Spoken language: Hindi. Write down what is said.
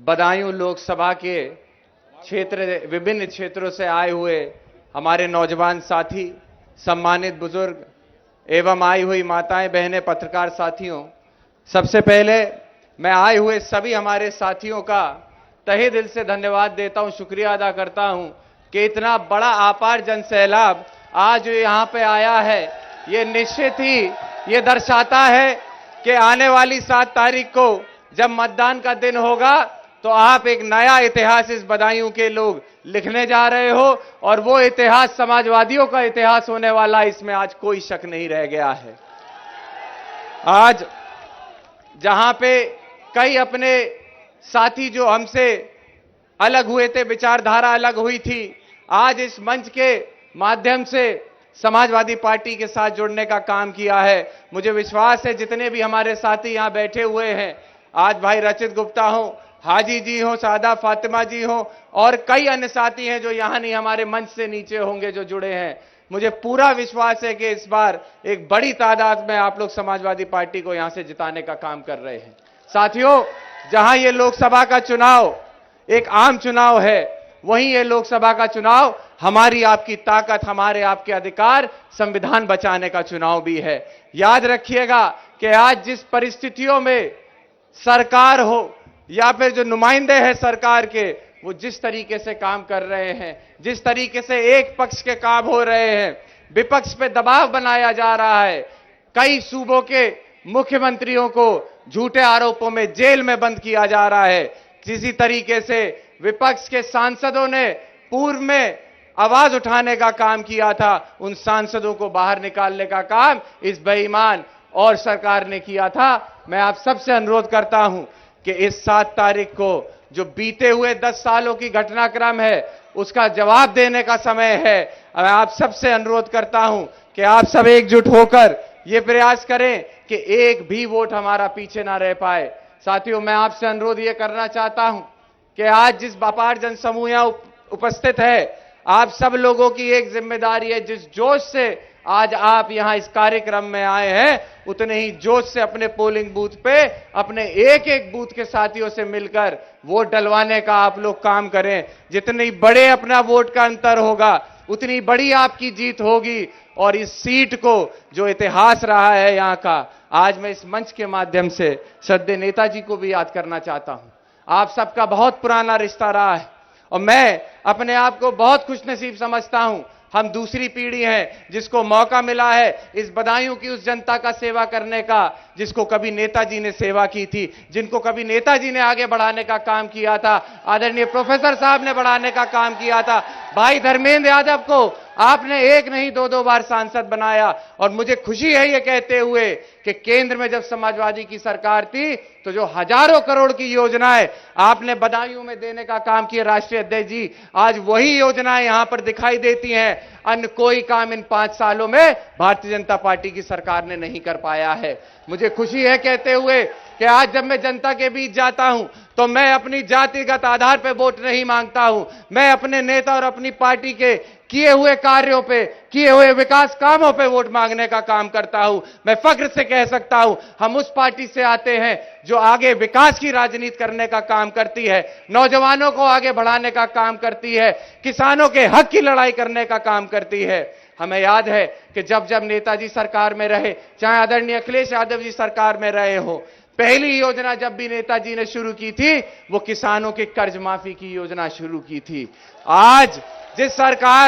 बदायूं लोकसभा के विभिन्न क्षेत्रों से आए हुए हमारे नौजवान साथी, सम्मानित बुजुर्ग एवं आई हुई माताएं, बहनें, पत्रकार साथियों, सबसे पहले मैं आए हुए सभी हमारे साथियों का तहे दिल से धन्यवाद देता हूं, शुक्रिया अदा करता हूं कि इतना बड़ा अपार जन सैलाब आज यहां पे आया है। ये निश्चित ही ये दर्शाता है कि आने वाली 7 तारीख को जब मतदान का दिन होगा तो आप एक नया इतिहास इस बदायूं के लोग लिखने जा रहे हो और वो इतिहास समाजवादियों का इतिहास होने वाला, इसमें आज कोई शक नहीं रह गया है। आज जहां पे कई अपने साथी जो हमसे अलग हुए थे, विचारधारा अलग हुई थी, आज इस मंच के माध्यम से समाजवादी पार्टी के साथ जुड़ने का काम किया है। मुझे विश्वास है जितने भी हमारे साथी यहां बैठे हुए हैं, आज भाई रचित गुप्ता हो, हाजी जी हो, सादा फातिमा जी हो और कई अन्य साथी हैं जो यहां नहीं, हमारे मंच से नीचे होंगे जो जुड़े हैं, मुझे पूरा विश्वास है कि इस बार एक बड़ी तादाद में आप लोग समाजवादी पार्टी को यहां से जिताने का काम कर रहे हैं। साथियों, जहां ये लोकसभा का चुनाव एक आम चुनाव है, वहीं ये लोकसभा का चुनाव हमारी आपकी ताकत, हमारे आपके अधिकार, संविधान बचाने का चुनाव भी है। याद रखिएगा कि आज जिस परिस्थितियों में सरकार हो या फिर जो नुमाइंदे हैं सरकार के, वो जिस तरीके से काम कर रहे हैं, जिस तरीके से एक पक्ष के काम हो रहे हैं, विपक्ष पे दबाव बनाया जा रहा है, कई सूबों के मुख्यमंत्रियों को झूठे आरोपों में जेल में बंद किया जा रहा है, किसी तरीके से विपक्ष के सांसदों ने पूर्व में आवाज उठाने का काम किया था, उन सांसदों को बाहर निकालने का काम इस बेईमान और सरकार ने किया था। मैं आप सबसे अनुरोध करता हूं कि इस 7 तारीख को जो बीते हुए 10 सालों की घटनाक्रम है, उसका जवाब देने का समय है। मैं आप सबसे अनुरोध करता हूं कि आप सब एकजुट होकर यह प्रयास करें कि एक भी वोट हमारा पीछे ना रह पाए। साथियों, मैं आपसे अनुरोध यह करना चाहता हूं कि आज जिस अपार जनसमूह यहां उपस्थित है, आप सब लोगों की एक जिम्मेदारी है, जिस जोश से आज आप यहां इस कार्यक्रम में आए हैं, उतने ही जोश से अपने पोलिंग बूथ पे अपने एक एक बूथ के साथियों से मिलकर वोट डलवाने का आप लोग काम करें। जितनी बड़े अपना वोट का अंतर होगा, उतनी बड़ी आपकी जीत होगी और इस सीट को जो इतिहास रहा है यहां का, आज मैं इस मंच के माध्यम से श्रद्धेय नेताजी को भी याद करना चाहता हूं। आप सबका बहुत पुराना रिश्ता रहा है और मैं अपने आप को बहुत खुशनसीब समझता हूं। हम दूसरी पीढ़ी हैं जिसको मौका मिला है इस बदायूं की उस जनता का सेवा करने का, जिसको कभी नेताजी ने सेवा की थी, जिनको कभी नेताजी ने आगे बढ़ाने का काम किया था, आदरणीय प्रोफेसर साहब ने बढ़ाने का काम किया था। भाई धर्मेंद्र यादव को आपने एक नहीं 2-2 बार सांसद बनाया और मुझे खुशी है ये कहते हुए कि केंद्र में जब समाजवादी की सरकार थी तो जो हजारों करोड़ की योजनाएं आपने बदायूं में देने का काम किया राष्ट्रीय अध्यक्ष जी, आज वही योजनाएं यहां पर दिखाई देती हैं। अन्य कोई काम इन 5 सालों में भारतीय जनता पार्टी की सरकार ने नहीं कर पाया है। मुझे खुशी है कहते हुए कि आज जब मैं जनता के बीच जाता हूं तो मैं अपनी जातिगत आधार पर वोट नहीं मांगता हूं, मैं अपने नेता और अपनी पार्टी के किए हुए कार्यों पे, किए हुए विकास कामों पे वोट मांगने का काम करता हूं। मैं फख्र से कह सकता हूं हम उस पार्टी से आते हैं जो आगे विकास की राजनीति करने का काम करती है, नौजवानों को आगे बढ़ाने का काम करती है, किसानों के हक की लड़ाई करने का काम करती है। हमें याद है कि जब जब नेताजी सरकार में रहे, चाहे आदरणीय अखिलेश यादव जी सरकार में रहे हो, पहली योजना जब भी नेताजी ने शुरू की थी वो किसानों के कर्ज माफी की योजना शुरू की थी। आज जिस सरकार